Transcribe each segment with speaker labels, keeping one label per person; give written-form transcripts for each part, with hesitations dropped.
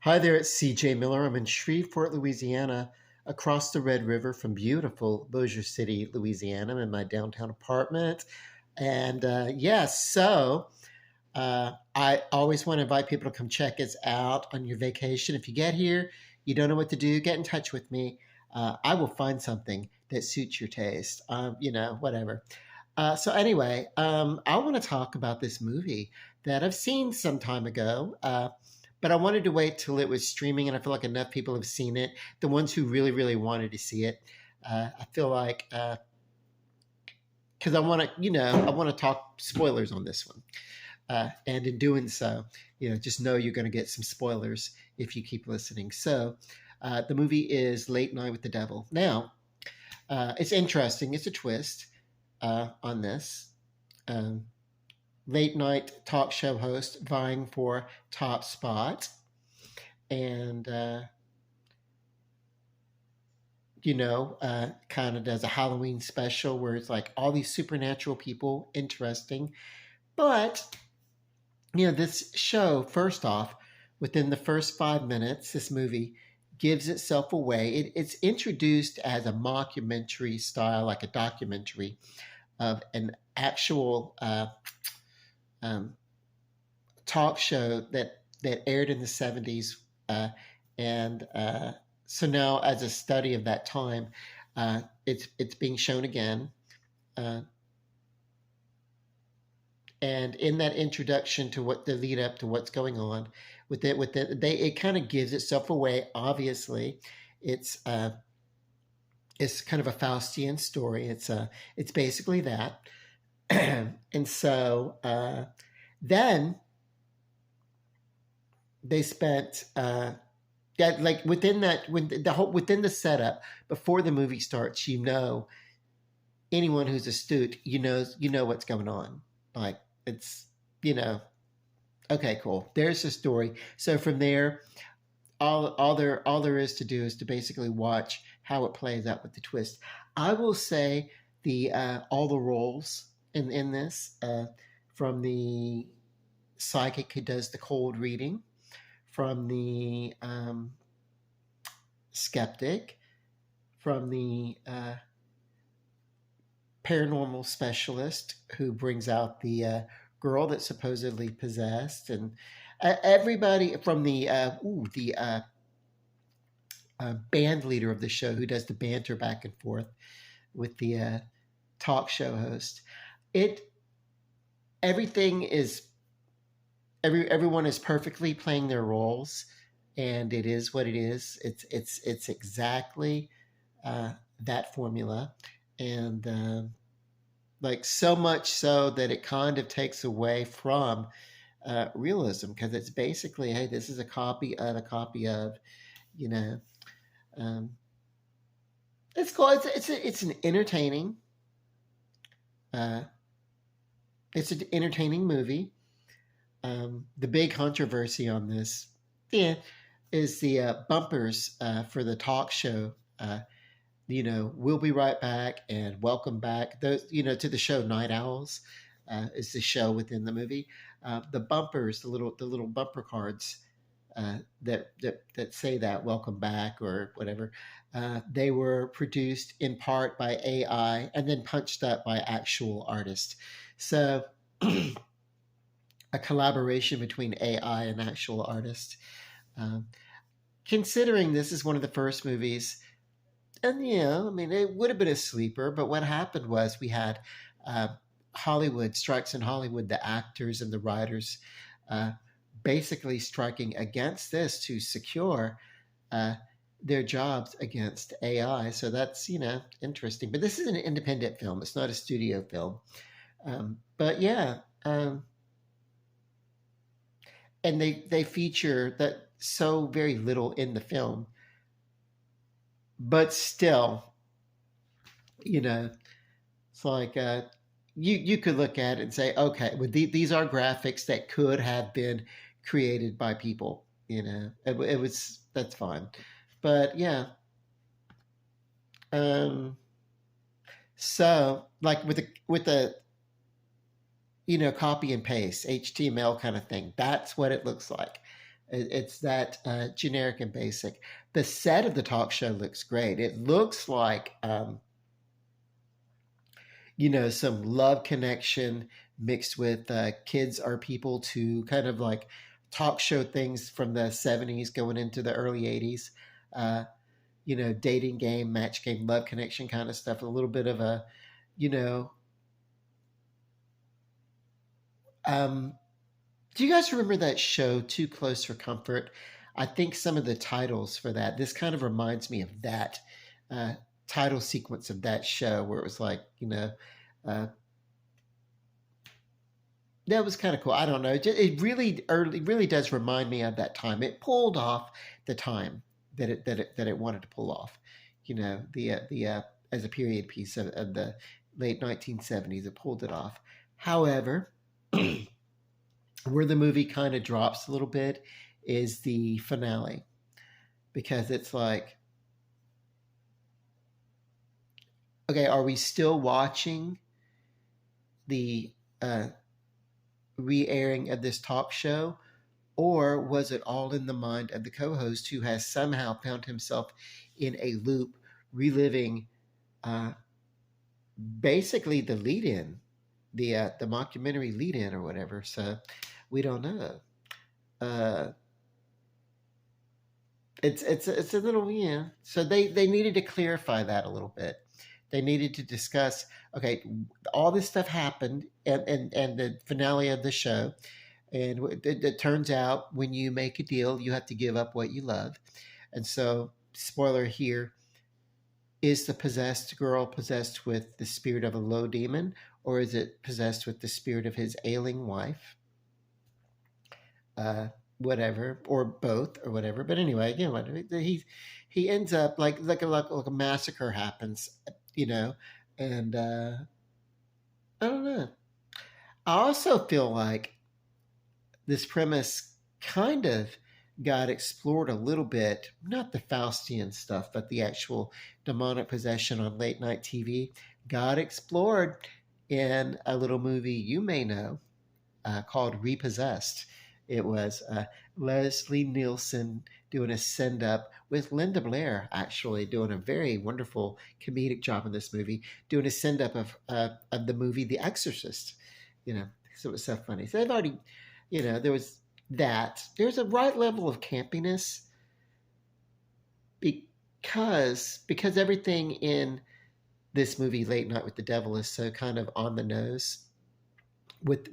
Speaker 1: Hi there, it's CJ Miller. I'm in Shreveport, Louisiana, across the Red River from beautiful Bossier City, Louisiana. I'm in my downtown apartment. And I always want to invite people to come check us out on your vacation. If you get here, you don't know what to do, get in touch with me. I will find something that suits your taste, whatever. I want to talk about this movie that I've seen some time ago, but I wanted to wait till it was streaming, and I feel like enough people have seen it. The ones who really, really wanted to see it, I feel like because I want to talk spoilers on this one, and in doing so, just know you're going to get some spoilers if you keep listening. So, the movie is Late Night with the Devil. Now, it's interesting. It's a twist on this. Um, Late night talk show host vying for top spot. And, kind of does a Halloween special where it's like all these supernatural people, interesting. But, this show, first off, within the first 5 minutes, this movie gives itself away. It's introduced as a mockumentary style, like a documentary of an actual um, talk show that aired in the 70s. And so now, as a study of that time, it's being shown again. Uh, and in that introduction to what the lead up to what's going on it kind of gives itself away. Obviously, it's uh, it's kind of a Faustian story. It's basically that. And so then they spent like within that when the whole within the setup before the movie starts, anyone who's astute, you know what's going on. Like it's you know okay, cool. There's the story. So from there, all there is to do is to basically watch how it plays out with the twist. I will say the all the roles in this, from the psychic who does the cold reading, from the skeptic, from the paranormal specialist who brings out the girl that's supposedly possessed, and everybody from the band leader of the show who does the banter back and forth with the talk show host. It everything is everyone is perfectly playing their roles, and it is what it is. It's exactly that formula, and like so much so that it kind of takes away from realism, because it's basically, hey, this is a copy of a copy of, you know. Um, it's cool. It's an entertaining. Uh, it's an entertaining movie. The big controversy on this, yeah, is the bumpers for the talk show. We'll be right back and welcome back. Those, to the show Night Owls, is the show within the movie. The bumpers, the little bumper cards that say that welcome back or whatever. They were produced in part by AI and then punched up by actual artists. So a collaboration between AI and actual artists. Um, Considering this is one of the first movies, and I mean, it would have been a sleeper, but what happened was we had uh, Hollywood strikes in Hollywood, the actors and the writers uh, basically striking against this to secure uh, their jobs against AI. So that's interesting. But this is an independent film; it's not a studio film. But yeah. And they feature that so very little in the film, but still, you know, it's like you could look at it and say, okay, well, these are graphics that could have been created by people. It was that's fine, but yeah. Um, so like with the copy and paste HTML kind of thing, that's what it looks like. It's that generic and basic. The set of the talk show looks great. It looks like some love connection mixed with kids are people to kind of like talk show things from the 70s going into the early 80s. Uh, dating game, match game, love connection kind of stuff. A little bit of a, you know, um, do you guys remember that show, Too Close for Comfort? I think some of the titles for that, this kind of reminds me of that uh, title sequence of that show where it was like, uh, that was kind of cool. I don't know. It really early, really does remind me of that time. It pulled off the time that it wanted to pull off. The as a period piece of the late 1970s, it pulled it off. However, where the movie kind of drops a little bit is the finale because it's like, okay, are we still watching the re-airing of this talk show, or was it all in the mind of the co-host who has somehow found himself in a loop, reliving uh, basically the lead-in, the mockumentary lead-in or whatever? So we don't know. Uh, it's a little, So they needed to clarify that a little bit. They needed to discuss, okay, all this stuff happened, and the finale of the show, and it turns out when you make a deal, you have to give up what you love. And so, spoiler here, is the possessed girl possessed with the spirit of a low demon, or is it possessed with the spirit of his ailing wife? Uh, Whatever, or both, or whatever. But anyway, whatever. He ends up like a massacre happens, you know, and I don't know. I also feel like this premise kind of got explored a little bit, not the Faustian stuff, but the actual demonic possession on late night TV got explored in a little movie you may know called Repossessed. It was Leslie Nielsen doing a send up with Linda Blair, actually doing a very wonderful comedic job in this movie, doing a send up of the movie The Exorcist. So it was so funny. So they've already, there was that. There's a right level of campiness because everything in this movie Late Night with the Devil is so kind of on the nose with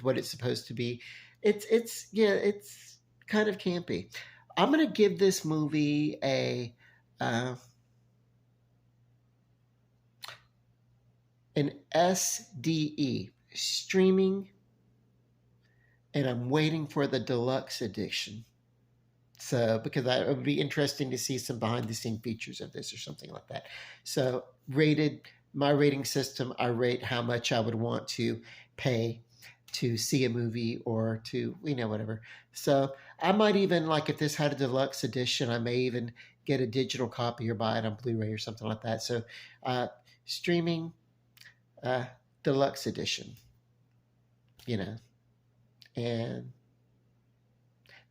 Speaker 1: what it's supposed to be. It's kind of campy. I'm gonna give this movie uh, an SDE, streaming, and I'm waiting for the deluxe edition. So because it would be interesting to see some behind the scene features of this or something like that. So my rating system, I rate how much I would want to pay to see a movie or to whatever. So I might even, like, if this had a deluxe edition, I may even get a digital copy or buy it on Blu-ray or something like that. So uh, streaming, uh, deluxe edition, you know, and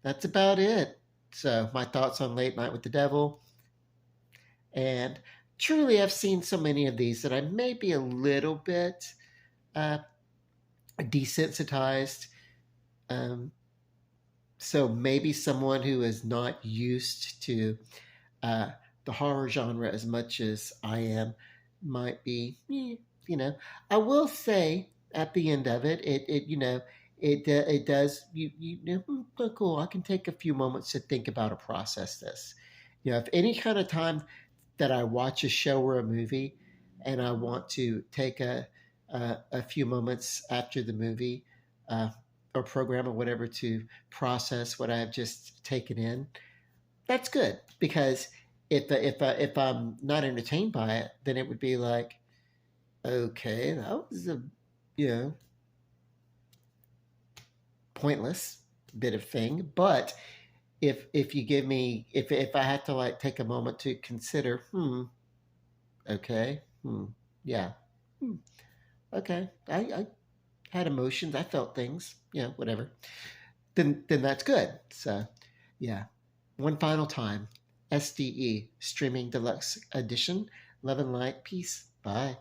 Speaker 1: that's about it. So my thoughts on Late Night with the Devil, and truly I've seen so many of these that I may be a little bit uh, desensitized. Um, so maybe someone who is not used to uh, the horror genre as much as I am might be, you know. I will say at the end of it, it does oh, cool. I can take a few moments to think about or process this. If any kind of time that I watch a show or a movie, and I want to take a few moments after the movie uh, or program or whatever to process what I have just taken in, that's good because if I'm not entertained by it, then it would be like, okay, that was a you know pointless bit of thing. But if you give me if I had to like take a moment to consider, okay, yeah, hmm, okay, I had emotions, I felt things, whatever. Then that's good. So Yeah. One final time. SDE, Streaming Deluxe Edition. Love and light. Peace. Bye.